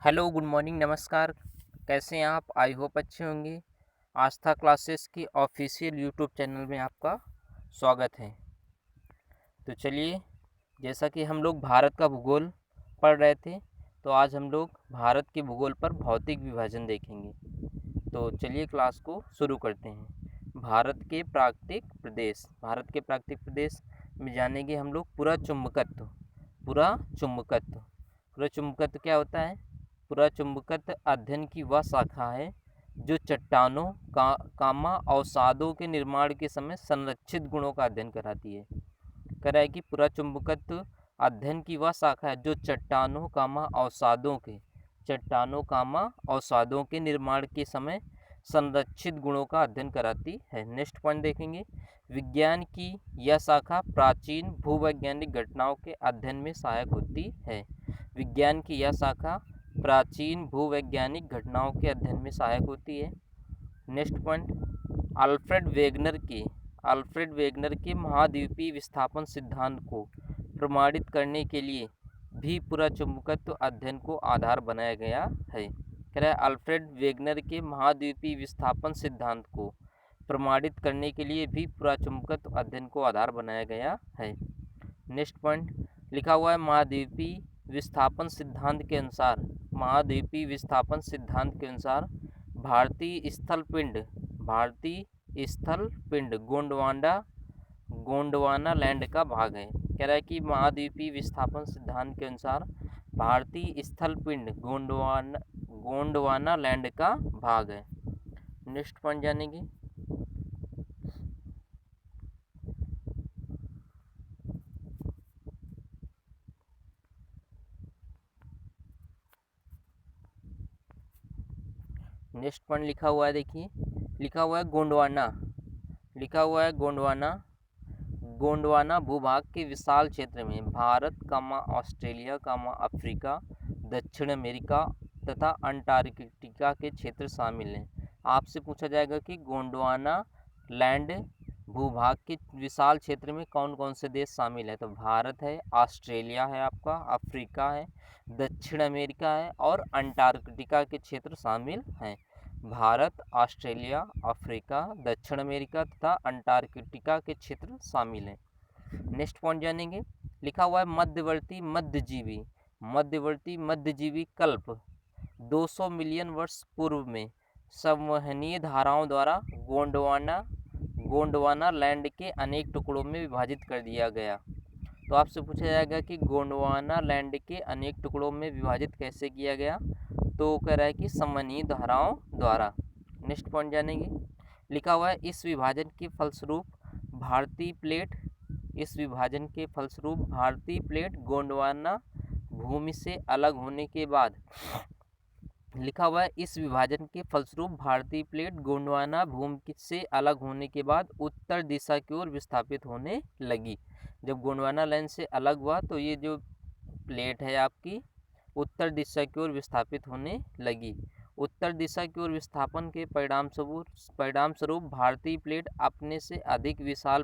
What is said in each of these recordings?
Hello, good morning, नमस्कार। कैसे हैं आप? आई होप अच्छे होंगे। आस्था क्लासेस की ऑफिशियल यूट्यूब चैनल में आपका स्वागत है। तो चलिए, जैसा कि हम लोग भारत का भूगोल पढ़ रहे थे, तो आज हम लोग भारत के भूगोल पर भौतिक विभाजन देखेंगे। तो चलिए क्लास को शुरू करते हैं। भारत के प्राकृतिक प्रदेश में जानेंगे हम लोग पुरा चुंबकत्व। पुरा चुंबकत्व पुरा चुंबकत्व क्या होता है? पुरा चुंबकत्व अध्ययन की वह शाखा है जो चट्टानों कामा अवसादों के निर्माण के समय संरक्षित गुणों का अध्ययन कराती है। कह रहा है कि पुरा चुंबकत्व अध्ययन की वह शाखा है जो चट्टानों कामा अवसादों के निर्माण के समय संरक्षित गुणों का अध्ययन कराती है। नेक्स्ट पॉइंट देखेंगे। विज्ञान की यह शाखा प्राचीन भूवैज्ञानिक घटनाओं के अध्ययन में सहायक होती है। विज्ञान की यह शाखा प्राचीन भूवैज्ञानिक घटनाओं के अध्ययन में सहायक होती है। नेक्स्ट पॉइंट, अल्फ्रेड वेगनर के महाद्वीपीय विस्थापन सिद्धांत को प्रमाणित करने के लिए भी पुरा चुंबकत्व अध्ययन को आधार बनाया गया है। कह रहा है अल्फ्रेड वेगनर के महाद्वीपीय विस्थापन सिद्धांत को प्रमाणित करने के लिए भी पुरा चुंबकत्व अध्ययन को आधार बनाया गया है। नेक्स्ट पॉइंट लिखा हुआ है महाद्वीपीय विस्थापन सिद्धांत के अनुसार भारतीय स्थल पिंड गोंडवाना लैंड का भाग है। कह रहा है कि महाद्वीपीय विस्थापन सिद्धांत के अनुसार भारतीय स्थल पिंड गोंडवाना लैंड का भाग है। नेक्स्ट पॉइंट जानेंगे। नेक्स्ट पॉइंट लिखा हुआ है, देखिए लिखा हुआ है गोंडवाना भूभाग के विशाल क्षेत्र में भारत ऑस्ट्रेलिया अफ्रीका दक्षिण अमेरिका तथा अंटार्कटिका के क्षेत्र शामिल हैं। आपसे पूछा जाएगा कि गोंडवाना लैंड भूभाग के विशाल क्षेत्र में कौन कौन से देश शामिल है। तो भारत है, ऑस्ट्रेलिया है, आपका अफ्रीका है, दक्षिण अमेरिका है और अंटार्कटिका के क्षेत्र शामिल हैं। भारत, ऑस्ट्रेलिया, अफ्रीका, दक्षिण अमेरिका तथा अंटार्कटिका के क्षेत्र शामिल हैं। नेक्स्ट पॉइंट जानेंगे। लिखा हुआ है मध्यवर्ती मध्यजीवी कल्प 200 मिलियन वर्ष पूर्व में संवहनीय धाराओं द्वारा गोंडवाना लैंड के अनेक टुकड़ों में विभाजित कर दिया गया। तो आपसे पूछा जाएगा कि गोंडवाना लैंड के अनेक टुकड़ों में विभाजित कैसे किया गया। तो कह रहा है कि संवहनीय धाराओं द्वारा। नेक्स्ट पॉइंट जानेंगे। लिखा हुआ है इस विभाजन के फलस्वरूप भारतीय प्लेट गोंडवाना भूमि से अलग होने के बाद भारतीय प्लेट गोंडवाना भूमि से अलग होने के बाद उत्तर दिशा की ओर विस्थापित होने लगी। जब गोंडवाना लैंड से अलग हुआ तो ये जो प्लेट है आपकी उत्तर दिशा की ओर विस्थापित होने लगी। उत्तर दिशा की ओर विस्थापन के परिणाम स्वरूप भारतीय प्लेट अपने से अधिक विशाल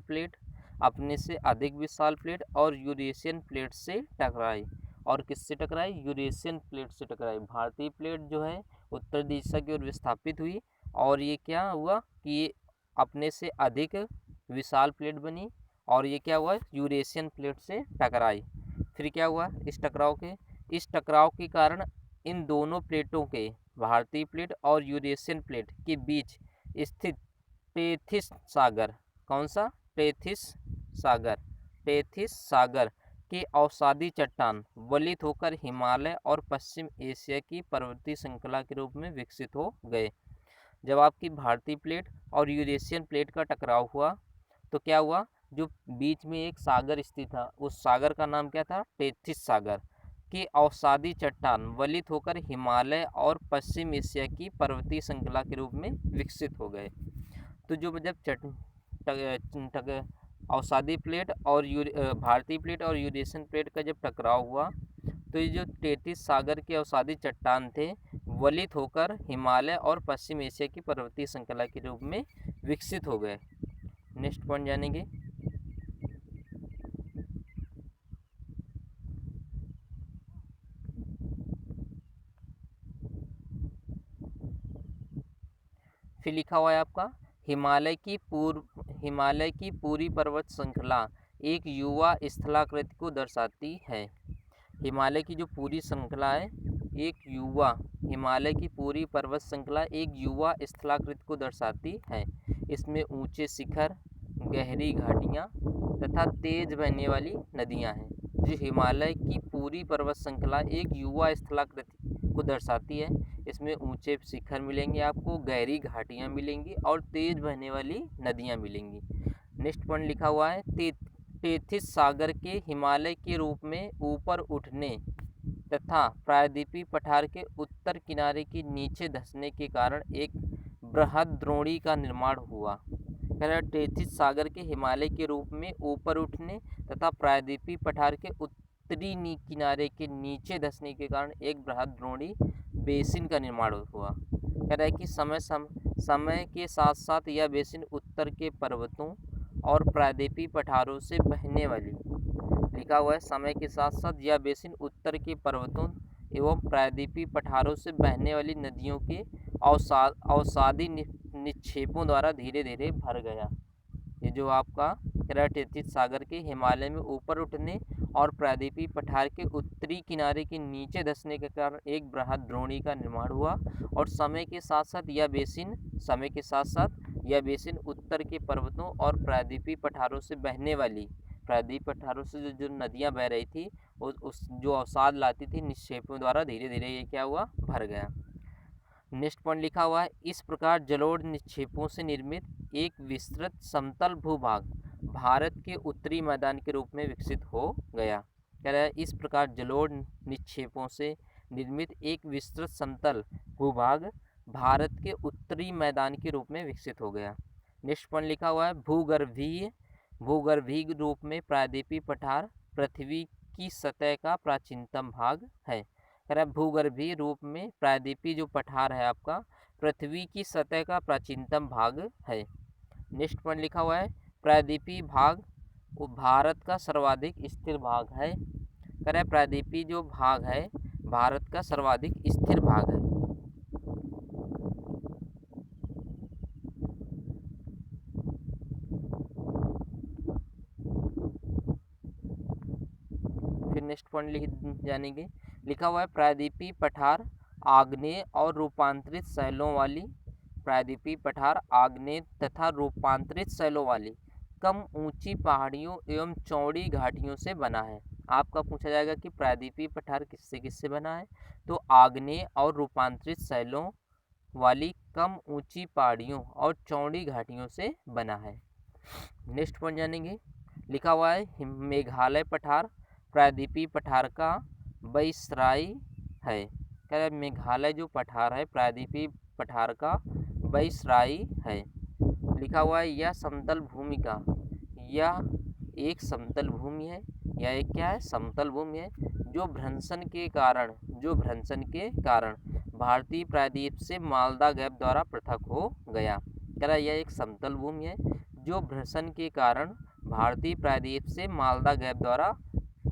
प्लेट और यूरेशियन प्लेट से टकराई। और किससे टकराई? यूरेशियन प्लेट से टकराई। भारतीय प्लेट जो है उत्तर दिशा की ओर विस्थापित हुई और ये क्या हुआ कि ये अपने से अधिक विशाल प्लेट बनी और ये क्या हुआ? यूरेशियन प्लेट से टकराई। फिर क्या हुआ? इस टकराव के कारण इन दोनों प्लेटों के, भारतीय प्लेट और यूरेशियन प्लेट के बीच स्थित टेथिस सागर, कौन सा? टेथिस सागर के अवसादी चट्टान वलित होकर हिमालय और पश्चिम एशिया की पर्वतीय श्रृंखला के रूप में विकसित हो गए। जब आपकी भारतीय प्लेट और यूरेशियन प्लेट का टकराव हुआ तो क्या हुआ? जो बीच में एक सागर स्थित था उस सागर का नाम क्या था? टेथिस सागर के अवसादी चट्टान वलित होकर हिमालय और पश्चिम एशिया की पर्वतीय श्रृंखला के रूप में विकसित हो गए। तो जो जब अवसादी प्लेट और भारतीय प्लेट और यूरेशियन प्लेट का जब टकराव हुआ तो ये जो टेथिस सागर के अवसादी चट्टान थे वलित होकर हिमालय और पश्चिम एशिया की पर्वतीय श्रृंखला के रूप में विकसित हो गए। नेक्स्ट पॉइंट जानेंगे। फिर लिखा हुआ है आपका हिमालय की पूरी पर्वत श्रृंखला एक युवा स्थलाकृति को दर्शाती है। हिमालय की जो पूरी श्रृंखला है हिमालय की पूरी पर्वत श्रृंखला एक युवा स्थलाकृति को दर्शाती है। इसमें ऊंचे शिखर, गहरी घाटियां तथा तेज बहने वाली नदियां हैं। जो हिमालय की पूरी पर्वत श्रृंखला एक युवा स्थलाकृति को दर्शाती है। इसमें ऊंचे शिखर मिलेंगे आपको, गहरी घाटियां मिलेंगी और तेज बहने वाली नदियां मिलेंगी। नेक्स्ट पॉइंट लिखा हुआ है टेथिस सागर के हिमालय के रूप में ऊपर उठने तथा प्रायद्वीपीय पठार के उत्तर किनारे के नीचे धंसने के कारण एक बृहद्रोणी का निर्माण हुआ। टेथिस सागर के हिमालय के रूप में ऊपर उठने तथा प्रायद्वीपीय पठार के उत्तरी किनारे के नीचे धंसने के कारण एक बृहद्रोणी बेसिन का निर्माण हुआ। कह रहा है कि समय के साथ साथ यह बेसिन उत्तर के पर्वतों और प्रायद्वीपीय पठारों से बहने वाली लिखा हुआ है समय के साथ साथ यह बेसिन उत्तर के पर्वतों एवं प्रायद्वीपीय पठारों से बहने वाली नदियों के अवसादी निक्षेपों द्वारा धीरे धीरे भर गया। ये जो आपका टेथिस सागर के हिमालय में ऊपर उठने और प्रायद्वीपीय पठार के उत्तरी किनारे के नीचे धंसने के कारण एक बृहद्रोणी का निर्माण हुआ और समय के साथ साथ यह बेसिन उत्तर के पर्वतों और प्रायद्वीपीय पठारों से बहने वाली प्रायद्वीपीय पठारों से जो नदियां बह रही थी उस जो अवसाद लाती थी निक्षेपों द्वारा धीरे धीरे ये क्या हुआ, भर गया। नेक्स्ट पॉइंट लिखा हुआ है इस प्रकार जलोढ़ निक्षेपों से निर्मित एक विस्तृत समतल भूभाग भारत के उत्तरी मैदान के रूप में विकसित हो गया। कह रहा है इस प्रकार जलोढ़ निक्षेपों से निर्मित एक विस्तृत समतल भूभाग भारत के उत्तरी मैदान के रूप में विकसित हो गया। नेक्स्ट पॉइंट लिखा हुआ है भूगर्भीय रूप में प्रायद्वीपीय पठार पृथ्वी की सतह का प्राचीनतम भाग है। कह रहा है भूगर्भीय रूप में प्रायद्वीपीय जो पठार है आपका पृथ्वी की सतह का प्राचीनतम भाग है। नेक्स्ट पॉइंट लिखा हुआ है प्रायद्वीपीय भाग भारत का सर्वाधिक स्थिर भाग है। कह रहा है प्रायद्वीपीय जो भाग है भारत का सर्वाधिक स्थिर भाग है। फिर नेक्स्ट पॉइंट जानेंगे लिखा हुआ है प्रायद्वीपीय पठार आग्नेय और रूपांतरित शैलों वाली प्रायद्वीपीय पठार आग्नेय तथा रूपांतरित शैलों वाली कम ऊंची पहाड़ियों एवं चौड़ी घाटियों से बना है। आपका पूछा जाएगा कि प्रायद्वीपीय पठार किससे बना है, तो आग्नेय और रूपांतरित शैलों वाली कम ऊंची पहाड़ियों और चौड़ी घाटियों से बना है। नेक्स्ट पॉइंट जानेंगे लिखा हुआ है मेघालय पठार प्रायद्वीपीय पठार का वाइसराय है। कह रहा है मेघालय जो पठार है प्रायद्वीपीय पठार का वाइसराय है। लिखा हुआ है यह समतल भूमि का यह एक समतल भूमि है, यह एक क्या है, समतल भूमि है जो भ्रंशन के कारण भारतीय प्रायद्वीप से मालदा गैप द्वारा पृथक हो गया। कह रहा है यह एक समतल भूमि है जो भ्रंशन के कारण भारतीय प्रायद्वीप से मालदा गैप द्वारा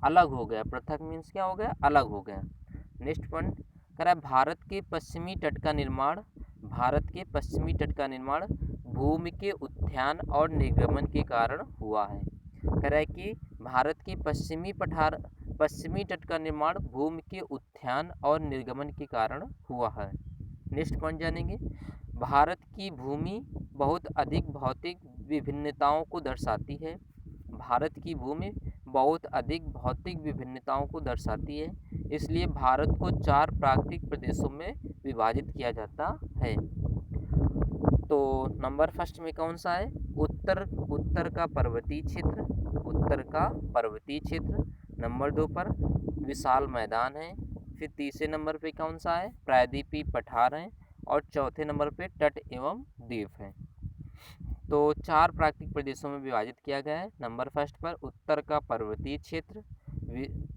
अलग हो गया। पृथक मीन्स क्या हो गया, अलग हो गया। नेक्स्ट पॉइंट कह रहा है भारत के पश्चिमी तट का निर्माण भूमि के उत्थान और निर्गमन के कारण हुआ है। कह रहा है कि भारत के पश्चिमी तट का निर्माण भूमि के उत्थान और निर्गमन के कारण हुआ है। नेक्स्ट पॉइंट जानेंगे भारत की भूमि बहुत अधिक भौतिक विभिन्नताओं को दर्शाती है। भारत की भूमि बहुत अधिक भौतिक विभिन्नताओं को दर्शाती है, इसलिए भारत को 4 प्राकृतिक प्रदेशों में विभाजित किया जाता है। तो नंबर फर्स्ट में कौन सा है, उत्तर का पर्वतीय क्षेत्र। नंबर 2 पर विशाल मैदान है। फिर तीसरे नंबर पे कौन सा है, प्रायद्वीपीय पठार है और चौथे नंबर पे तट एवं द्वीप है। तो 4 प्राकृतिक प्रदेशों में विभाजित किया गया है। नंबर फर्स्ट पर उत्तर का पर्वतीय क्षेत्र,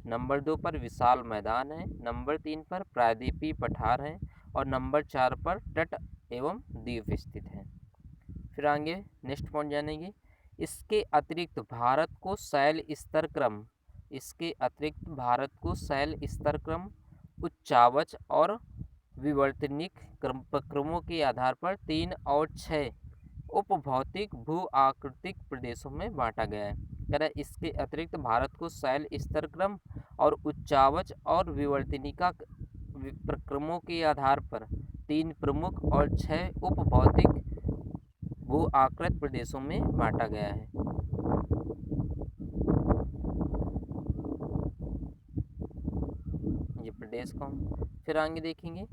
नंबर 2 पर विशाल मैदान है, नंबर 3 पर प्रायद्वीपीय पठार है और नंबर 4 पर तट एवं द्वीप स्थित है। फिर आगे नेक्स्ट पॉइंट जानेंगे इसके अतिरिक्त भारत को शैल स्तर क्रम उच्चावच और विवर्तनिक क्रमों के आधार पर 3 और 6 उपभौतिक भू आकृतिक प्रदेशों में बांटा गया है। कह रहा है इसके अतिरिक्त भारत को शैल स्तर क्रम और उच्चावच और विवर्तनिका प्रक्रमों के आधार पर 3 प्रमुख और 6 उपभौतिक भू आकृत प्रदेशों में बांटा गया है। ये प्रदेश को फिर आगे देखेंगे।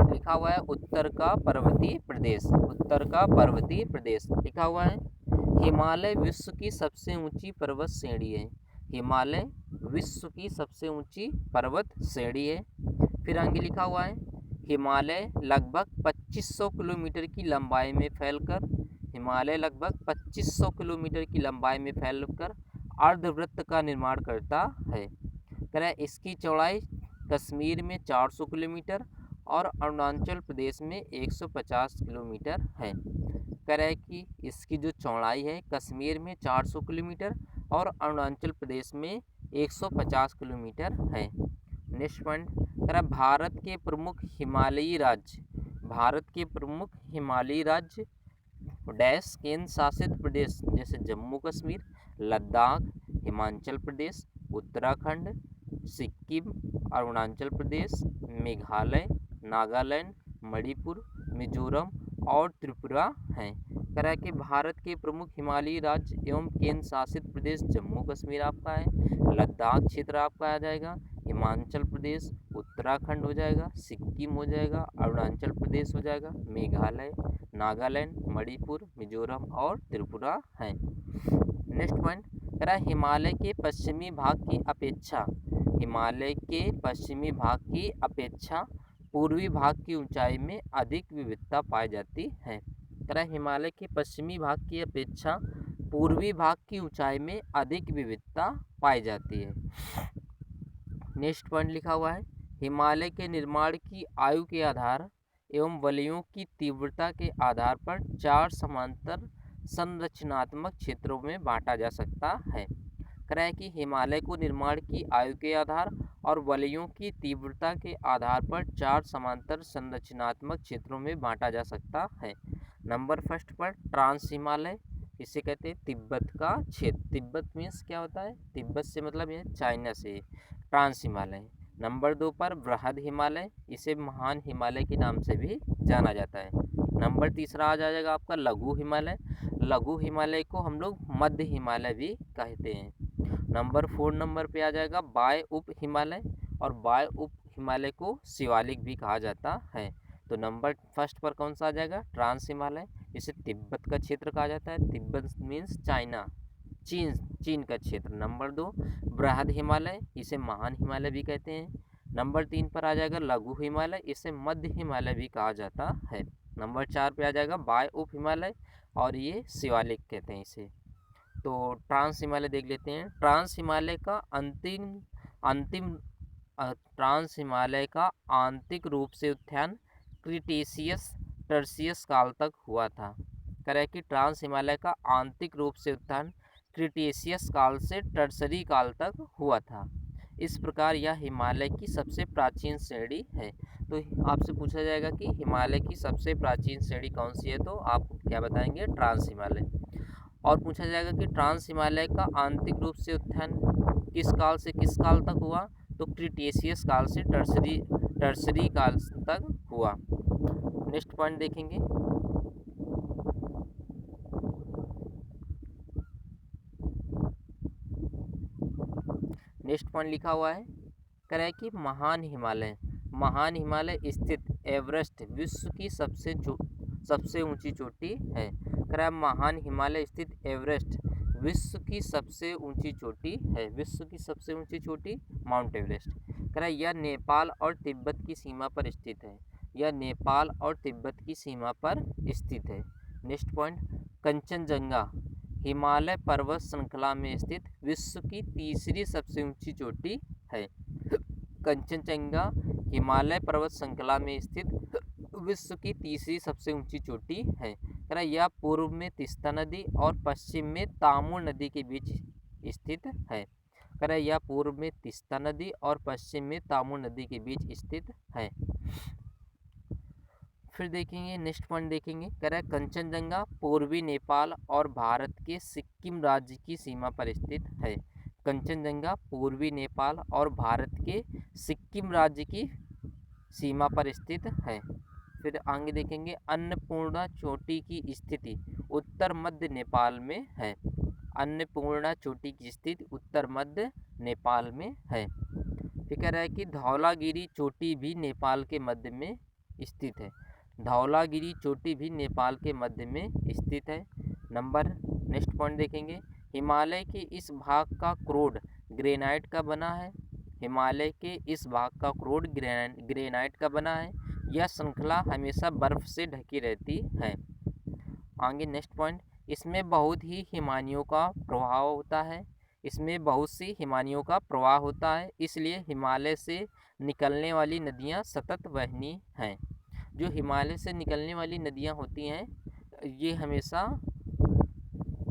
लिखा हुआ है उत्तर का पर्वतीय प्रदेश, उत्तर का पर्वतीय प्रदेश लिखा हुआ है। हिमालय विश्व की सबसे ऊंची पर्वत श्रेणी है। हिमालय विश्व की सबसे ऊंची पर्वत श्रेणी है। फिर आगे लिखा हुआ है हिमालय लगभग 2500 किलोमीटर की लंबाई में फैलकर, हिमालय लगभग 2500 किलोमीटर की लंबाई में फैलकर अर्धवृत्त का निर्माण करता है। कह रहा है इसकी चौड़ाई कश्मीर में 400 किलोमीटर और अरुणाचल प्रदेश में 150 किलोमीटर है। कह रहा है कि इसकी जो चौड़ाई है कश्मीर में 400 किलोमीटर और अरुणाचल प्रदेश में 150 किलोमीटर है। नेक्स्ट पॉइंट कह रहा है भारत के प्रमुख हिमालयी राज्य, भारत के प्रमुख हिमालयी राज्य डैश केंद्र शासित प्रदेश जैसे जम्मू कश्मीर, लद्दाख, हिमाचल प्रदेश, उत्तराखंड, सिक्किम, अरुणाचल प्रदेश, मेघालय, नागालैंड, मणिपुर, मिजोरम और त्रिपुरा हैं। कह रहा है कि भारत के प्रमुख हिमालयी राज्य एवं केंद्र शासित प्रदेश जम्मू कश्मीर आपका है, लद्दाख क्षेत्र आपका आ जाएगा, हिमाचल प्रदेश, उत्तराखंड हो जाएगा, सिक्किम हो जाएगा, अरुणाचल प्रदेश हो जाएगा, मेघालय, नागालैंड, मणिपुर, मिजोरम और त्रिपुरा हैं। नेक्स्ट पॉइंट कह रहा है हिमालय के पश्चिमी भाग की अपेक्षा, हिमालय के पश्चिमी भाग की अपेक्षा पूर्वी भाग की ऊंचाई में अधिक विविधता पाई जाती है। कह रहा है हिमालय के पश्चिमी भाग की अपेक्षा पूर्वी भाग की ऊंचाई में अधिक विविधता पाई जाती है। नेक्स्ट पॉइंट लिखा हुआ है हिमालय के निर्माण की आयु के आधार एवं वलयों की तीव्रता के आधार पर 4 समांतर संरचनात्मक क्षेत्रों में बांटा जा सकता है। कह रहा है कि हिमालय को निर्माण की आयु के आधार और वलयों की तीव्रता के आधार पर 4 समांतर संरचनात्मक क्षेत्रों में बांटा जा सकता है। नंबर फर्स्ट पर ट्रांस हिमालय, इसे कहते हैं तिब्बत का क्षेत्र, तिब्बत मीन्स क्या होता है, तिब्बत से मतलब ये चाइना से, ट्रांस हिमालय। नंबर 2 पर बृहद हिमालय, इसे महान हिमालय के नाम से भी जाना जाता है। नंबर तीसरा आ जाएगा आपका लघु हिमालय, लघु हिमालय को हम लोग मध्य हिमालय भी कहते हैं। नंबर 4 नंबर पे आ जाएगा बाय उप हिमालय, और बाय उप हिमालय को शिवालिक भी कहा जाता है। तो नंबर फर्स्ट पर कौन सा आ जाएगा, ट्रांस हिमालय, इसे तिब्बत का क्षेत्र कहा जाता है, तिब्बत मीन्स चाइना, चीन का क्षेत्र। नंबर 2 बृहद हिमालय, इसे महान हिमालय भी कहते हैं। नंबर 3 पर आ जाएगा लघु हिमालय, इसे मध्य हिमालय भी कहा जाता है। नंबर 4 पे आ जाएगा बाय उप हिमालय, और ये शिवालिक कहते हैं इसे। तो ट्रांस हिमालय देख लेते हैं। ट्रांस हिमालय का ट्रांस हिमालय का आंतरिक रूप से उत्थान क्रिटेशियस टर्सियस काल तक हुआ था। कह रहा है कि ट्रांस हिमालय का आंतरिक रूप से उत्थान क्रिटेशियस काल से टर्सरी काल तक हुआ था। इस प्रकार यह हिमालय की सबसे प्राचीन श्रेणी है। तो आपसे पूछा जाएगा कि हिमालय की सबसे प्राचीन श्रेणी कौन सी है, तो आप क्या बताएंगे, ट्रांस हिमालय। और पूछा जाएगा कि ट्रांस हिमालय का आंतरिक रूप से उत्थान किस काल से किस काल तक हुआ, तो क्रिटेशियस काल से टर्सरी काल तक हुआ। नेक्स्ट पॉइंट देखेंगे। नेक्स्ट पॉइंट लिखा हुआ है, कह रहा है कि महान हिमालय स्थित एवरेस्ट विश्व की सबसे ऊंची चोटी है। कह रहा है महान हिमालय स्थित एवरेस्ट विश्व की सबसे ऊंची चोटी है। विश्व की सबसे ऊंची चोटी माउंट एवरेस्ट। कह रहा है यह नेपाल और तिब्बत की सीमा पर स्थित है, यह नेपाल और तिब्बत की सीमा पर स्थित है। नेक्स्ट पॉइंट कंचनजंगा हिमालय पर्वत श्रृंखला में स्थित विश्व की तीसरी सबसे ऊंची चोटी है। कंचनजंगा हिमालय पर्वत श्रृंखला में स्थित विश्व की तीसरी सबसे ऊंची चोटी है। कह रहा है यह पूर्व में तीस्ता नदी और पश्चिम में तामूल नदी के बीच स्थित है। कह रहा है यह पूर्व में तीस्ता नदी और पश्चिम में तामूल नदी के बीच स्थित है। फिर देखेंगे नेक्स्ट पॉइंट देखेंगे। कह रहा है कंचनजंगा पूर्वी नेपाल और भारत के सिक्किम राज्य की सीमा पर स्थित है। कंचनजंगा पूर्वी नेपाल और भारत के सिक्किम राज्य की सीमा पर स्थित है। फिर आगे देखेंगे अन्नपूर्णा चोटी की स्थिति उत्तर मध्य नेपाल में है। अन्नपूर्णा चोटी की स्थिति उत्तर मध्य नेपाल में है। फिर कह रहा है कि धौलागिरी चोटी भी नेपाल के मध्य में स्थित है। धौलागिरी चोटी भी नेपाल के मध्य में स्थित है। नेक्स्ट पॉइंट देखेंगे। हिमालय के इस भाग का क्रोड ग्रेनाइट का बना है। हिमालय के इस भाग का क्रोड ग्रेनाइट का बना है। यह श्रृंखला हमेशा बर्फ से ढकी रहती है। आगे नेक्स्ट पॉइंट। इसमें बहुत ही हिमानियों का प्रभाव होता है। इसमें बहुत सी हिमानियों का प्रवाह होता है, इसलिए हिमालय से निकलने वाली नदियाँ सतत बहनी हैं। जो हिमालय से निकलने वाली नदियाँ होती हैं ये हमेशा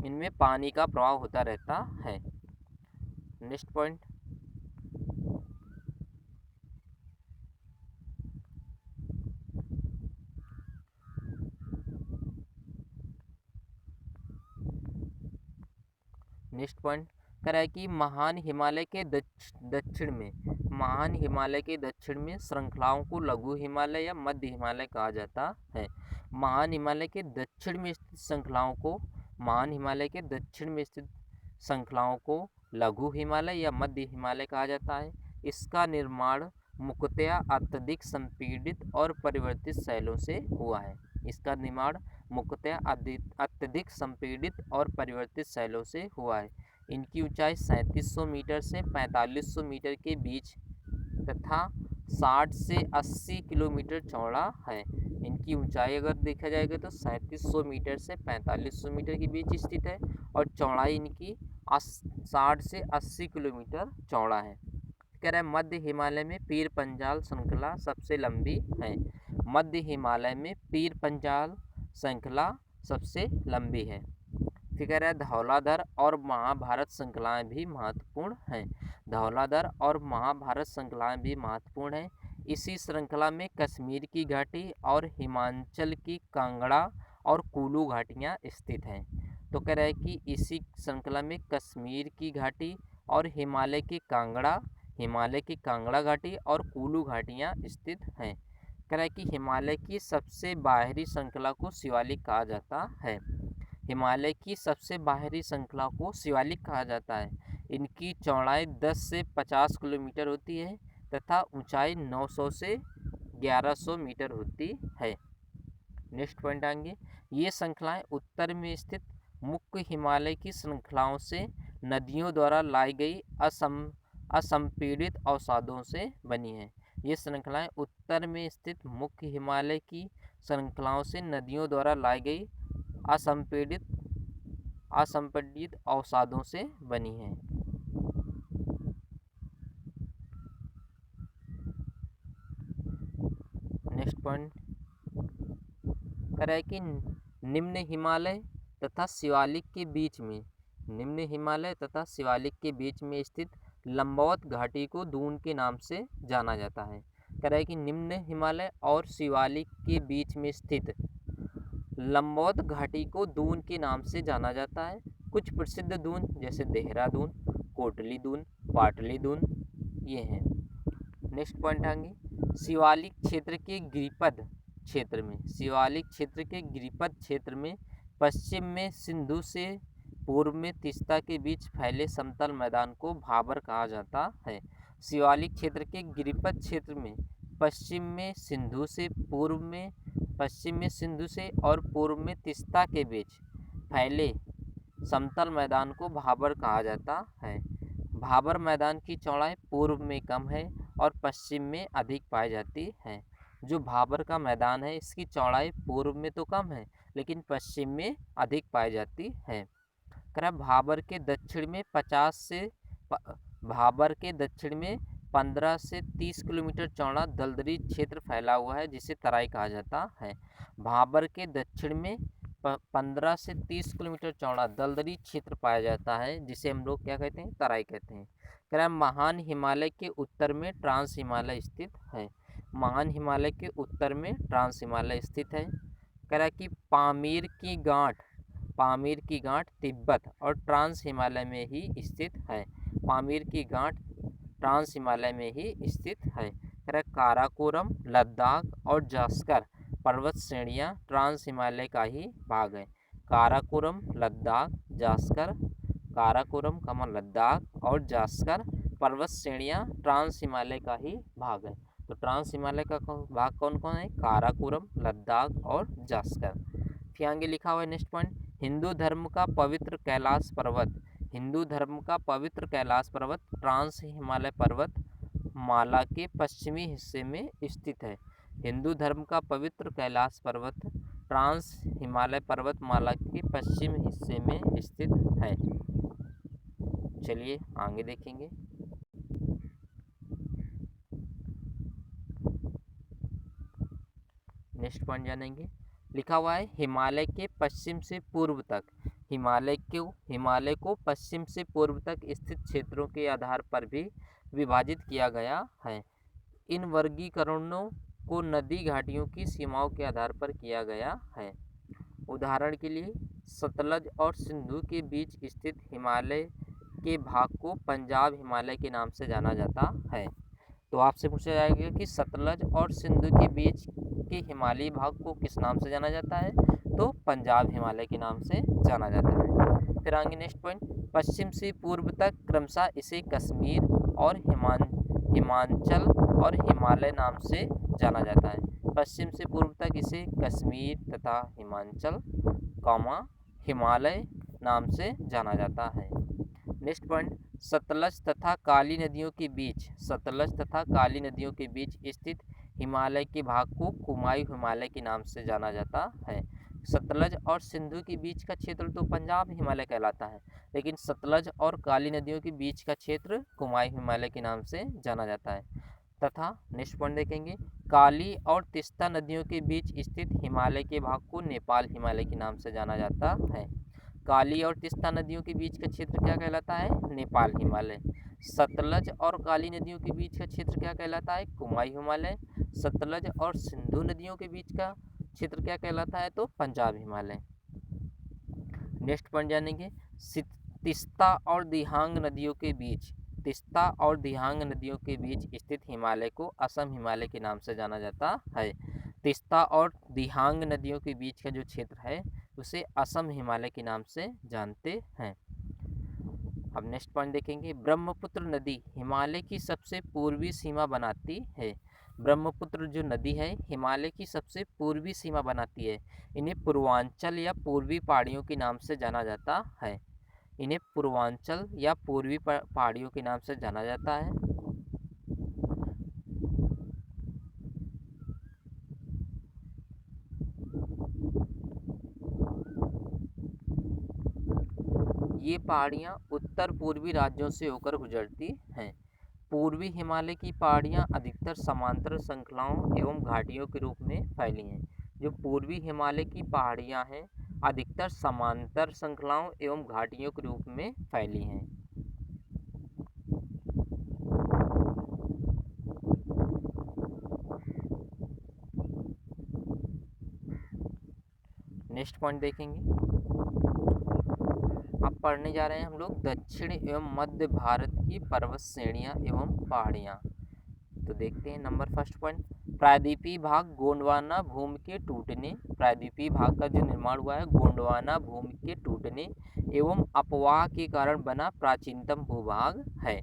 इनमें पानी का प्रवाह होता रहता है। Next point. नेक्स्ट पॉइंट कह रहा है कि महान हिमालय के दक्षिण में श्रृंखलाओं को लघु हिमालय या मध्य हिमालय कहा जाता है। महान हिमालय के दक्षिण में स्थित श्रृंखलाओं को लघु हिमालय या मध्य हिमालय कहा जाता है। इसका निर्माण मुख्यतया अत्यधिक संपीड़ित और परिवर्तित शैलों से हुआ है। अत्यधिक संपीड़ित और परिवर्तित शैलों से हुआ है। इनकी ऊंचाई 3700 मीटर से 4500 मीटर के बीच तथा 60 से 80 किलोमीटर चौड़ा है। इनकी ऊंचाई अगर देखा जाएगा तो 3700 मीटर से 4500 मीटर के बीच स्थित है और चौड़ाई इनकी 60 से 80 किलोमीटर चौड़ा है। कह रहा है मध्य हिमालय में पीर पंजाल श्रृंखला सबसे लंबी है। मध्य हिमालय में पीर पंजाल श्रृंखला सबसे लंबी है। फिर कह रहा है धौलाधर और महाभारत श्रृंखलाएं भी महत्वपूर्ण हैं। धौलाधर और महाभारत श्रृंखलाएं भी महत्वपूर्ण हैं। इसी श्रृंखला में कश्मीर की घाटी और हिमाचल की कांगड़ा और कुलू घाटियां स्थित हैं। तो कह रहा है कि इसी श्रृंखला में कश्मीर की घाटी और हिमालय की कांगड़ा घाटी और कुलू घाटियां स्थित हैं। कह रहा है कि हिमालय की सबसे बाहरी श्रृंखला को शिवालिक कहा जाता है। हिमालय की सबसे बाहरी श्रृंखला को शिवालिक कहा जाता है। इनकी चौड़ाई 10 से 50 किलोमीटर होती है तथा ऊंचाई 900 से 1100 मीटर होती है। नेक्स्ट पॉइंट आएंगे। ये श्रृंखलाएं उत्तर में स्थित मुख्य हिमालय की श्रृंखलाओं से नदियों द्वारा लाई गई असंपीड़ित अवसादों से बनी है। ये श्रृंखलाएं उत्तर में स्थित मुख्य हिमालय की श्रृंखलाओं से नदियों द्वारा लाई गई असंपीड़ित अवसादों से बनी है। नेक्स्ट पॉइंट कह रहा है कि निम्न हिमालय तथा शिवालिक के बीच में स्थित लंबवत घाटी को दून के नाम से जाना जाता है। कह रहा है कि निम्न हिमालय और शिवालिक के बीच में स्थित लंबवत घाटी को दून के नाम से जाना जाता है। कुछ प्रसिद्ध दून जैसे देहरादून, कोटली दून, पाटली दून ये हैं। नेक्स्ट पॉइंट आएंगे। शिवालिक क्षेत्र के गिरिपद क्षेत्र में पश्चिम में सिंधु से पूर्व में तीस्ता के बीच फैले समतल मैदान को भाबर कहा जाता है। शिवालिक क्षेत्र के गिरिपद क्षेत्र में पश्चिम में सिंधु से और पूर्व में तीस्ता के बीच फैले समतल मैदान को भाबर कहा जाता है। भाबर मैदान की चौड़ाई पूर्व में कम है और पश्चिम में अधिक पाई जाती है। जो भाबर का मैदान है इसकी चौड़ाई पूर्व में तो कम है लेकिन पश्चिम में अधिक पाई जाती है। भाबर के दक्षिण में 15 से 30 किलोमीटर चौड़ा दलदली क्षेत्र फैला हुआ है जिसे तराई कहा जाता है। भाबर के दक्षिण में 15 से 30 किलोमीटर चौड़ा दलदली क्षेत्र पाया जाता है जिसे हम लोग क्या कहते हैं, तराई कहते हैं। कह रहा है महान हिमालय के उत्तर में ट्रांस हिमालय स्थित है। महान हिमालय के उत्तर में ट्रांस हिमालय स्थित है। कह रहा है कि पामीर की गांठ तिब्बत और ट्रांस हिमालय में ही स्थित है। पामीर की गांठ ट्रांस हिमालय में ही स्थित है। कह रहा है काराकोरम, लद्दाख और जास्कर पर्वत श्रेणियां ट्रांस हिमालय का ही भाग है। काराकोरम, लद्दाख, जास्कर, काराकोरम लद्दाख और जास्कर पर्वत श्रेणियां ट्रांस हिमालय का ही भाग है। तो ट्रांस हिमालय का भाग कौन कौन है? काराकोरम, लद्दाख और जास्कर। फिर आगे लिखा हुआ है नेक्स्ट पॉइंट, हिंदू धर्म का पवित्र कैलाश पर्वत। हिंदू धर्म का पवित्र कैलाश पर्वत ट्रांस हिमालय पर्वत माला के पश्चिमी हिस्से में स्थित है। हिंदू धर्म का पवित्र कैलाश पर्वत ट्रांस हिमालय पर्वत माला के पश्चिम हिस्से में स्थित है। चलिए आगे देखेंगे। नेक्स्ट पॉइंट जानेंगे। लिखा हुआ है हिमालय के पश्चिम से पूर्व तक। हिमालय को पश्चिम से पूर्व तक स्थित क्षेत्रों के आधार पर भी विभाजित किया गया है। इन वर्गीकरणों को नदी घाटियों की सीमाओं के आधार पर किया गया है। उदाहरण के लिए सतलज और सिंधु के बीच स्थित हिमालय के भाग को पंजाब हिमालय के नाम से जाना जाता है। तो आपसे पूछा जाएगा कि सतलज और सिंधु के बीच के हिमालयी भाग को किस नाम से जाना जाता है? तो पंजाब हिमालय के नाम से जाना जाता है। फिर आगे नेक्स्ट पॉइंट, पश्चिम से पूर्व तक क्रमशः इसे कश्मीर और हिमांचल और हिमालय नाम से जाना जाता है। पश्चिम से पूर्व तक इसे कश्मीर तथा हिमांचल, हिमालय नाम से जाना जाता है। नेक्स्ट पॉइंट, सतलज तथा काली नदियों के बीच स्थित हिमालय के भाग को कुमायूं हिमालय के नाम से जाना जाता है। सतलज और सिंधु के बीच का क्षेत्र तो पंजाब हिमालय कहलाता है, लेकिन सतलज और काली नदियों के बीच का क्षेत्र कुमायूं हिमालय के नाम से जाना जाता है। तथा नेक्स्ट पॉइंट देखेंगे, काली और तीस्ता नदियों के बीच स्थित हिमालय के भाग को नेपाल हिमालय के नाम से जाना जाता है। काली और तीस्ता नदियों के बीच का क्षेत्र क्या कहलाता है? नेपाल हिमालय। सतलज और काली नदियों के बीच का क्षेत्र क्या कहलाता है? कुमायूं हिमालय। सतलज और सिंधु नदियों के बीच का क्षेत्र क्या कहलाता है? तो पंजाब हिमालय। नेक्स्ट पॉइंट जानेंगे, तीस्ता और दिहांग नदियों के बीच स्थित हिमालय को असम हिमालय के नाम से जाना जाता है। तीस्ता और दिहांग नदियों के बीच का जो क्षेत्र है उसे असम हिमालय के नाम से जानते हैं। अब नेक्स्ट पॉइंट देखेंगे, ब्रह्मपुत्र नदी हिमालय की सबसे पूर्वी सीमा बनाती है। ब्रह्मपुत्र जो नदी है हिमालय की सबसे पूर्वी सीमा बनाती है। इन्हें पूर्वांचल या पूर्वी पहाड़ियों के नाम से जाना जाता है। इन्हें पूर्वांचल या पूर्वी पहाड़ियों के नाम से जाना जाता है। ये पहाड़ियाँ उत्तर पूर्वी राज्यों से होकर गुजरती हैं। पूर्वी हिमालय की पहाड़ियाँ अधिकतर समांतर श्रृंखलाओं एवं घाटियों के रूप में फैली हैं। जो पूर्वी हिमालय की पहाड़ियाँ हैं अधिकतर समांतर श्रृंखलाओं एवं घाटियों के रूप में फैली हैं। नेक्स्ट पॉइंट देखेंगे, अब पढ़ने जा रहे हैं हम लोग दक्षिण एवं मध्य भारत की पर्वत श्रेणियाँ एवं पहाड़ियाँ। तो देखते हैं नंबर फर्स्ट पॉइंट, प्रायद्वीपीय भाग गोंडवाना भूमि के टूटने। प्रायद्वीपीय भाग का जो निर्माण हुआ है गोंडवाना भूमि के टूटने एवं अपवाह के कारण बना प्राचीनतम भूभाग है।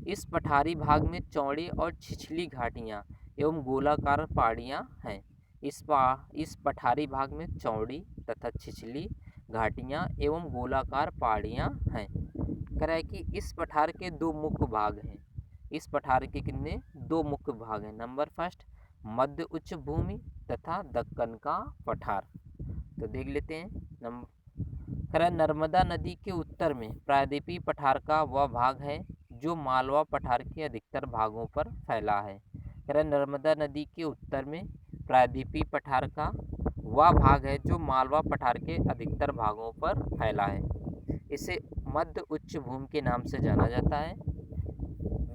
इस पठारी भाग में चौड़ी और छिछली घाटियाँ एवं गोलाकार पहाड़ियाँ हैं। इस पठारी भाग में चौड़ी तथा छिछली घाटियाँ एवं गोलाकार पहाड़ियाँ हैं। कह रहा है कि इस पठार के दो मुख्य भाग हैं। इस पठार के कितने? दो मुख्य भाग हैं। नंबर फर्स्ट मध्य उच्च भूमि तथा दक्कन का पठार। तो देख लेते हैं। कह रहा है नर्मदा नदी के उत्तर में प्रायद्वीपीय पठार का वह भाग है जो मालवा पठार के अधिकतर भागों पर फैला है। नर्मदा नदी के उत्तर में प्रायद्वीपीय पठार का वह भाग है जो मालवा पठार के अधिकतर भागों पर फैला है। इसे मध्य उच्च भूमि के नाम से जाना जाता है।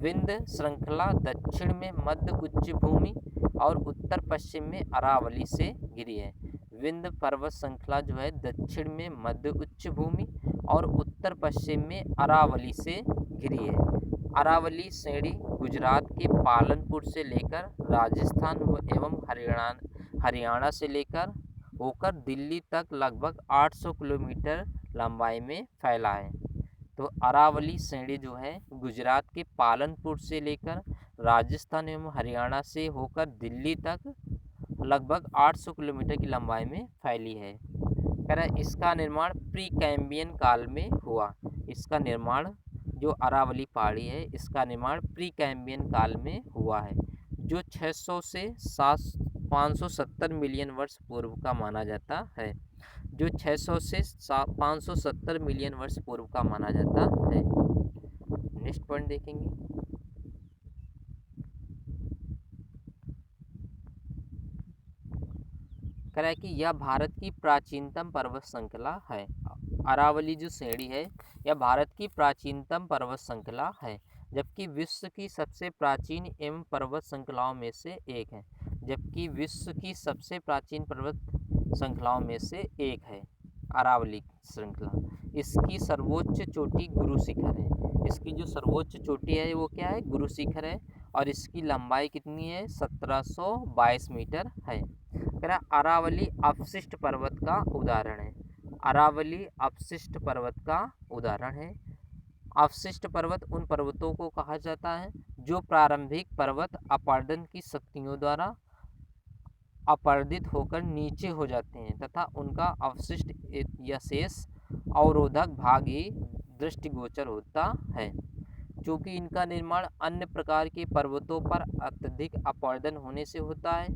विंध्य श्रृंखला दक्षिण में मध्य उच्च भूमि और उत्तर पश्चिम में अरावली से घिरी है। विंध्य पर्वत श्रृंखला जो है दक्षिण में मध्य उच्च भूमि और उत्तर पश्चिम में अरावली से घिरी है। अरावली श्रेणी गुजरात के पालनपुर से लेकर राजस्थान एवं हरियाणा से लेकर होकर दिल्ली तक लगभग 800 किलोमीटर लंबाई में फैला है। तो अरावली श्रेणी जो है गुजरात के पालनपुर से लेकर राजस्थान एवं हरियाणा से होकर दिल्ली तक लगभग 800 किलोमीटर की लंबाई में फैली है। कह रहा है इसका निर्माण प्री कैम्बियन काल में हुआ। इसका निर्माण जो अरावली पहाड़ी है इसका निर्माण प्री कैम्बियन काल में हुआ है, जो 600 से 570 मिलियन वर्ष पूर्व का माना जाता है। जो 600 से 570 मिलियन वर्ष पूर्व का माना जाता है। नेक्स्ट पॉइंट देखेंगे। कह रहा है कि यह भारत की प्राचीनतम पर्वत श्रृंखला है। अरावली जो श्रेणी है यह भारत की प्राचीनतम पर्वत श्रृंखला है, जबकि विश्व की सबसे प्राचीन एवं पर्वत श्रृंखलाओं में से एक है। जबकि विश्व की सबसे प्राचीन पर्वत श्रृंखलाओं में से एक है अरावली श्रृंखला। इसकी सर्वोच्च चोटी गुरु शिखर है। इसकी जो सर्वोच्च चोटी है वो क्या है? गुरु शिखर है। और इसकी लंबाई कितनी है? 1722 मीटर है। अरावली अपशिष्ट पर्वत का उदाहरण है। अरावली अपशिष्ट पर्वत का उदाहरण है। अवशिष्ट पर्वत उन पर्वतों को कहा जाता है जो प्रारंभिक पर्वत अपरदन की शक्तियों द्वारा अपर्दित होकर नीचे हो जाते हैं तथा उनका अवशिष्ट या शेष अवरोधक भाग ही दृष्टिगोचर होता है। चूँकि इनका निर्माण अन्य प्रकार के पर्वतों पर अत्यधिक अपरदन होने से होता है,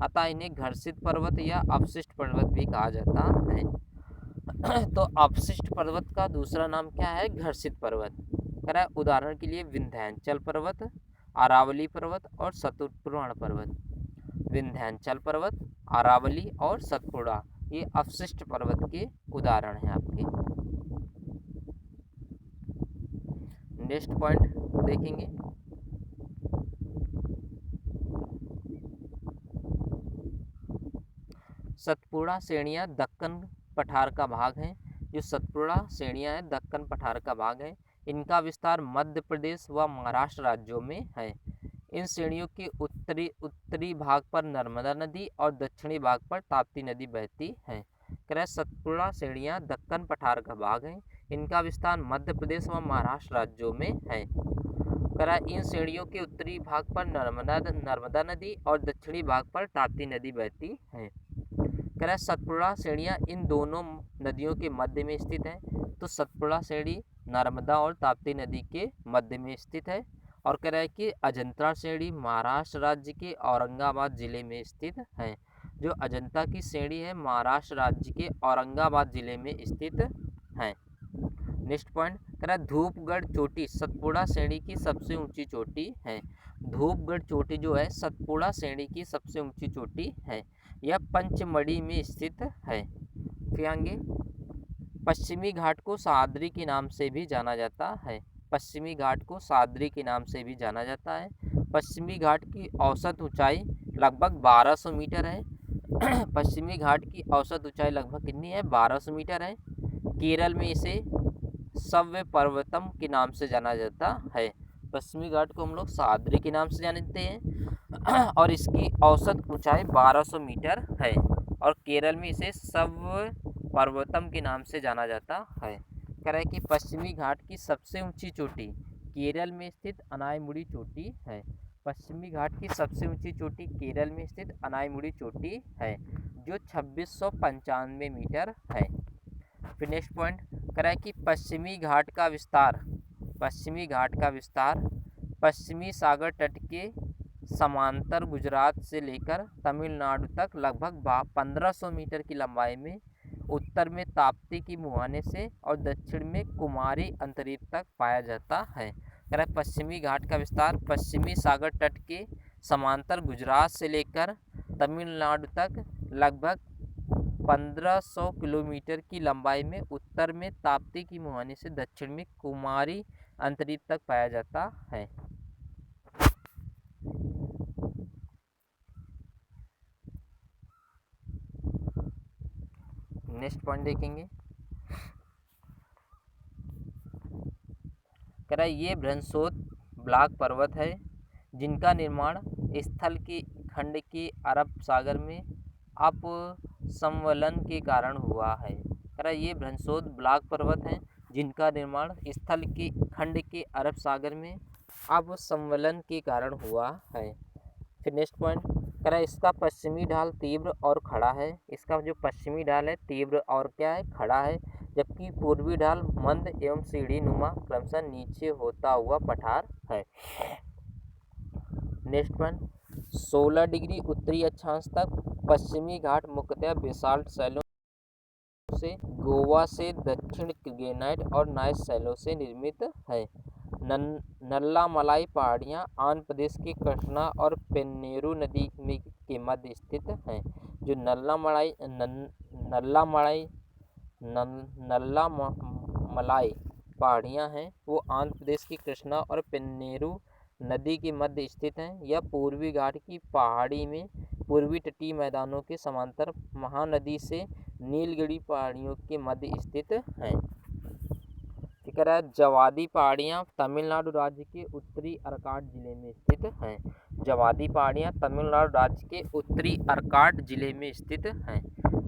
अतः इन्हें घर्षित पर्वत या अपशिष्ट पर्वत भी कहा जाता है। तो अपशिष्ट पर्वत का दूसरा नाम क्या है? घर्षित पर्वत। कह उदाहरण के लिए विंध्याचल पर्वत, अरावली पर्वत और सतपुड़ा पर्वत। विंध्याचल पर्वत, अरावली और सतपुड़ा ये अपशिष्ट पर्वत के उदाहरण हैं आपके। नेक्स्ट पॉइंट देखेंगे। सतपुड़ा श्रेणियाँ दक्कन पठार का भाग हैं। जो सतपुड़ा श्रेणियाँ हैं दक्कन पठार का भाग है। इनका विस्तार मध्य प्रदेश व महाराष्ट्र राज्यों में है। इन श्रेणियों के उत्तरी भाग पर नर्मदा नदी और दक्षिणी भाग पर ताप्ती नदी बहती है। सतपुड़ा श्रेणियाँ दक्कन पठार का भाग हैं। इनका विस्तार मध्य प्रदेश व महाराष्ट्र राज्यों में है। इन श्रेणियों के उत्तरी भाग पर नर्मदा नदी और दक्षिणी भाग पर ताप्ती नदी बहती है। सतपुड़ा श्रेणियाँ इन दोनों नदियों के मध्य में स्थित है। तो सतपुड़ा श्रेणी नर्मदा और ताप्ती नदी के मध्य में स्थित है। और कह रहा है कि अजंता श्रेणी महाराष्ट्र राज्य के औरंगाबाद जिले में स्थित है। जो अजंता की श्रेणी है महाराष्ट्र राज्य के औरंगाबाद जिले में स्थित है। नेक्स्ट पॉइंट कह रहा है धूपगढ़ चोटी सतपुड़ा श्रेणी की सबसे ऊंची चोटी है। धूपगढ़ चोटी जो है सतपुड़ा श्रेणी की सबसे ऊंची चोटी है। यह पंचमढ़ी में स्थित है। फिर आगे पश्चिमी घाट को सह्याद्री के नाम से भी जाना जाता है। पश्चिमी घाट को सह्याद्री के नाम से भी जाना जाता है। पश्चिमी घाट की औसत ऊंचाई लगभग 1200 मीटर है। पश्चिमी घाट की औसत ऊंचाई लगभग कितनी है? 1200 मीटर है। केरल में इसे सव्य पर्वतम के नाम से जाना जाता है। पश्चिमी घाट को हम लोग सह्याद्री के नाम से जानते हैं और इसकी औसत ऊंचाई 1200 मीटर है। और केरल में इसे सव्य पर्वतम के नाम से जाना जाता है। कह रहा है कि पश्चिमी घाट की सबसे ऊंची चोटी केरल में स्थित अनायमुड़ी चोटी है। पश्चिमी घाट की सबसे ऊंची चोटी केरल में स्थित अनायमुड़ी चोटी है जो 2695 मीटर है। फिर नेक्स्ट पॉइंट कह रहा है कि पश्चिमी घाट का विस्तार पश्चिमी सागर तट के समांतर गुजरात से लेकर तमिलनाडु तक लगभग 1500 मीटर की लंबाई में उत्तर में ताप्ती की मुहाने से और दक्षिण में कुमारी अंतरिक्ष तक पाया जाता है। कह रहा है पश्चिमी घाट का विस्तार पश्चिमी सागर तट के समांतर गुजरात से लेकर तमिलनाडु तक लगभग 1500 किलोमीटर की लंबाई में उत्तर में ताप्ती की मुहाने से दक्षिण में कुमारी अंतरिक्ष तक पाया जाता है। नेक्स्ट पॉइंट देखेंगे। कह रहा है ये बृहस्पति ब्लॉक पर्वत है जिनका निर्माण स्थल के खंड के अरब सागर में अपसंवलन के कारण हुआ है। कह रहा है ये बृहस्पति ब्लॉक पर्वत है जिनका निर्माण स्थल के खंड के अरब सागर में अपसंवलन के कारण हुआ है। फिर नेक्स्ट पॉइंट कह रहा है इसका पश्चिमी ढाल तीव्र और खड़ा है। इसका जो पश्चिमी ढाल है तीव्र और क्या है, खड़ा है, जबकि पूर्वी ढाल मंद एवं सीढ़ी नुमा क्रमशः नीचे होता हुआ पठार है। नेक्स्ट पॉइंट 16 डिग्री उत्तरी अक्षांश तक पश्चिमी घाट मुख्यतः बेसाल्ट शैलों से गोवा से दक्षिण ग्रेनाइट और नाइस शैलों से निर्मित है। नल्लामलाई पहाड़ियाँ आंध्र प्रदेश के कृष्णा और पेन्नेरू नदी के मध्य स्थित हैं। जो नल्लामलाई पहाड़ियाँ हैं वो आंध्र प्रदेश की कृष्णा और पेन्नेरू नदी के मध्य स्थित हैं। यह पूर्वी घाट की पहाड़ी में पूर्वी तटीय मैदानों के समांतर महानदी से नीलगिरी पहाड़ियों के मध्य स्थित हैं। कह रहा है जवादी पहाड़ियाँ तमिलनाडु राज्य के उत्तरी अर्काट जिले में स्थित हैं। जवादी पहाड़ियाँ तमिलनाडु राज्य के उत्तरी अर्काट जिले में स्थित हैं।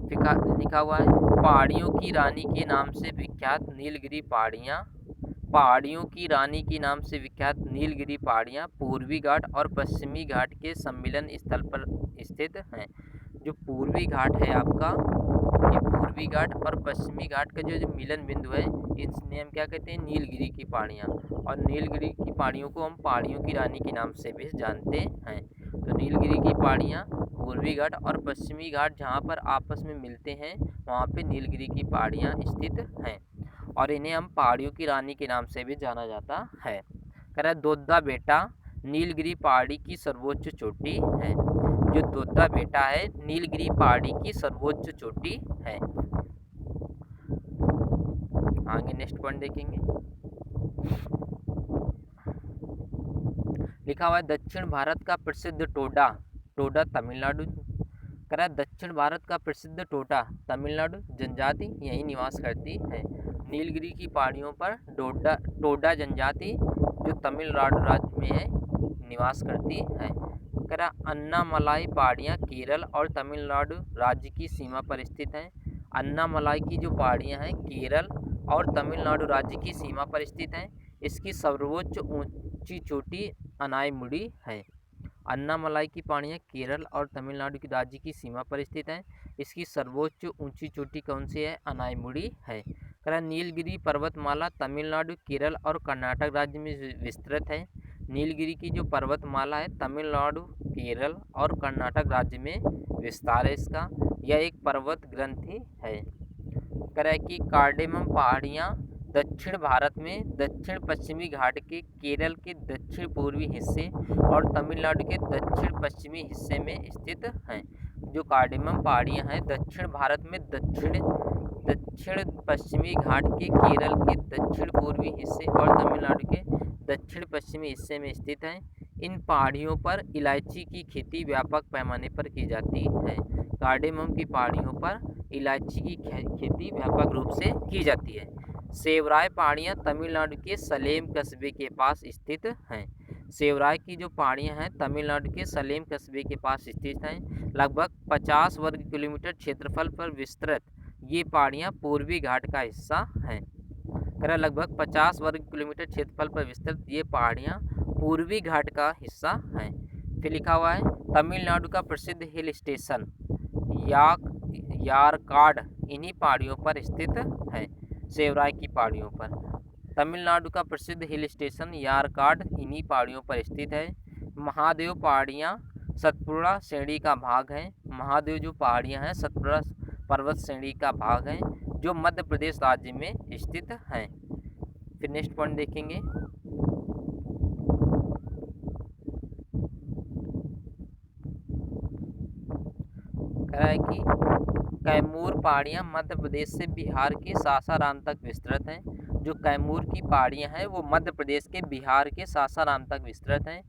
लिखा हुआ है पहाड़ियों की रानी के नाम से विख्यात नीलगिरी पहाड़ियाँ नीलगिरी पहाड़ियाँ पूर्वी घाट और पश्चिमी घाट के सम्मिलन स्थल पर स्थित हैं। जो पूर्वी घाट है आपका, ये पूर्वी घाट और पश्चिमी घाट का जो मिलन बिंदु है इसने हम क्या कहते हैं, नीलगिरी की पहाड़ियाँ। और नीलगिरी की पहाड़ियों को हम पहाड़ियों की रानी के नाम से भी जानते हैं। तो नीलगिरी की पहाड़ियाँ पूर्वी घाट और पश्चिमी घाट जहाँ पर आपस में मिलते हैं वहाँ पे नीलगिरी की पहाड़ियाँ स्थित हैं और इन्हें हम पहाड़ियों की रानी के नाम से भी जाना जाता है। कह रहा है दोद्दा बेटा नीलगिरी पहाड़ी की सर्वोच्च चोटी है। जो दोद्दा बेटा है नीलगिरी पहाड़ी की सर्वोच्च चोटी है। आगे नेक्स्ट पॉइंट देखेंगे। लिखा हुआ है दक्षिण भारत का प्रसिद्ध टोडा तमिलनाडु। कह रहा है दक्षिण भारत का प्रसिद्ध तमिलनाडु जनजाति यही निवास करती है। नीलगिरी की पहाड़ियों पर टोडा जनजाति जो तमिलनाडु राज्य में है निवास करती है। कह रहा अन्नामलाई पहाड़ियाँ केरल और तमिलनाडु राज्य की सीमा पर स्थित हैं। अन्नामलाई की जो पहाड़ियाँ हैं केरल और तमिलनाडु राज्य की सीमा पर स्थित हैं। इसकी सर्वोच्च ऊंची चोटी अनायमुड़ी है। अन्नामलाई की पहाड़ियाँ केरल और तमिलनाडु की राज्य की सीमा पर स्थित हैं। इसकी सर्वोच्च ऊंची चोटी कौन सी है, अनायमुड़ी है। कह रहा नीलगिरी पर्वतमाला तमिलनाडु केरल और कर्नाटक राज्य में विस्तृत है। नीलगिरी की जो पर्वतमाला है तमिलनाडु केरल और कर्नाटक राज्य में विस्तार है इसका। यह एक पर्वत ग्रंथि है। कह रहा है कि कार्डेमम पहाड़ियाँ दक्षिण भारत में दक्षिण पश्चिमी घाट के केरल के दक्षिण पूर्वी हिस्से और तमिलनाडु के दक्षिण पश्चिमी हिस्से में स्थित हैं। जो कार्डेमम पहाड़ियाँ हैं दक्षिण भारत में दक्षिण पश्चिमी घाट के केरल के दक्षिण पूर्वी हिस्से और तमिलनाडु के दक्षिण पश्चिमी हिस्से में स्थित हैं। इन पहाड़ियों पर इलायची की खेती व्यापक पैमाने पर की जाती है। कार्डेमम की पहाड़ियों पर इलायची की खेती व्यापक रूप से की जाती है। सेवराय पहाड़ियाँ तमिलनाडु के सलेम कस्बे के पास स्थित हैं। सेवराय की जो पहाड़ियाँ हैं तमिलनाडु के सलेम कस्बे के पास स्थित हैं। लगभग 50 वर्ग किलोमीटर क्षेत्रफल पर विस्तृत ये पहाड़ियाँ पूर्वी घाट का हिस्सा हैं। कह लगभग 50 वर्ग किलोमीटर क्षेत्रफल पर विस्तृत ये पहाड़ियाँ पूर्वी घाट का हिस्सा हैं। फिर लिखा हुआ है तमिलनाडु का प्रसिद्ध हिल स्टेशन यारकाड इन्हीं पहाड़ियों पर स्थित है। सेवराय की पहाड़ियों पर तमिलनाडु का प्रसिद्ध हिल स्टेशन यारकाड इन्हीं पहाड़ियों पर स्थित है। महादेव पहाड़ियाँ सतपुड़ा श्रेणी का भाग हैं। महादेव जो पहाड़ियाँ हैं सतपुड़ा पर्वत श्रेणी का भाग हैं जो मध्य प्रदेश राज्य में स्थित हैं। फिर नेक्स्ट पॉइंट देखेंगे। कह रहा है कि कैमूर पहाड़ियाँ मध्य प्रदेश से बिहार के सासाराम तक विस्तृत हैं। जो कैमूर की पहाड़ियाँ हैं वो मध्य प्रदेश के बिहार के सासाराम तक विस्तृत हैं।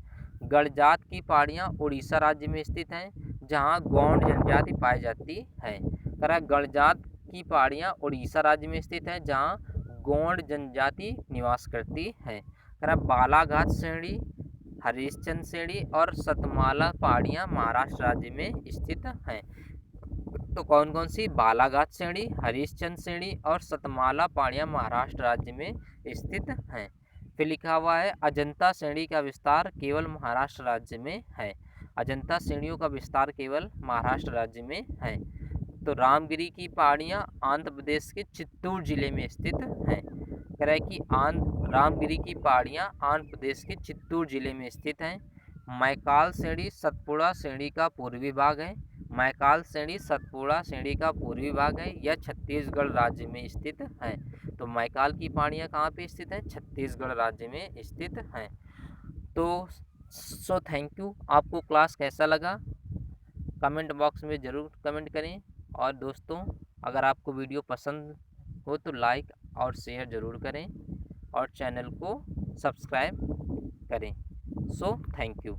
गड़जात की पहाड़ियाँ उड़ीसा राज्य में स्थित हैं, जहाँ गौंड जनजाति पाई जाती है। कह रहा है गड़जात की पहाड़ियाँ उड़ीसा राज्य में स्थित हैं, जहाँ गौंड जनजाति निवास करती है। कह रहा बालाघाट श्रेणी, हरिश्चंद्र श्रेणी और सतमाला पहाड़ियाँ महाराष्ट्र राज्य में स्थित हैं। तो कौन कौन सी? बालाघाट श्रेणी, हरिश्चंद्र श्रेणी और सतमाला पहाड़ियाँ महाराष्ट्र राज्य में स्थित हैं। फिर लिखा हुआ है अजंता श्रेणी का विस्तार केवल महाराष्ट्र राज्य में है। अजंता श्रेणियों का विस्तार केवल महाराष्ट्र राज्य में है। तो रामगिरी की पहाड़ियाँ आंध्र प्रदेश के चित्तूर जिले में स्थित हैं। कह रहा है कि रामगिरी की पहाड़ियाँ आंध्र प्रदेश के चित्तूर जिले में स्थित हैं। मैकाल श्रेणी सतपुड़ा श्रेणी का पूर्वी भाग है। मैकाल श्रेणी सतपुड़ा श्रेणी का पूर्वी भाग है। यह छत्तीसगढ़ राज्य में स्थित है। तो मैकाल की पहाड़ियाँ कहाँ पे स्थित हैं? छत्तीसगढ़ राज्य में स्थित हैं। तो थैंक यू। आपको क्लास कैसा लगा कमेंट बॉक्स में ज़रूर कमेंट करें। और दोस्तों, अगर आपको वीडियो पसंद हो तो लाइक और शेयर ज़रूर करें और चैनल को सब्सक्राइब करें। Thank you.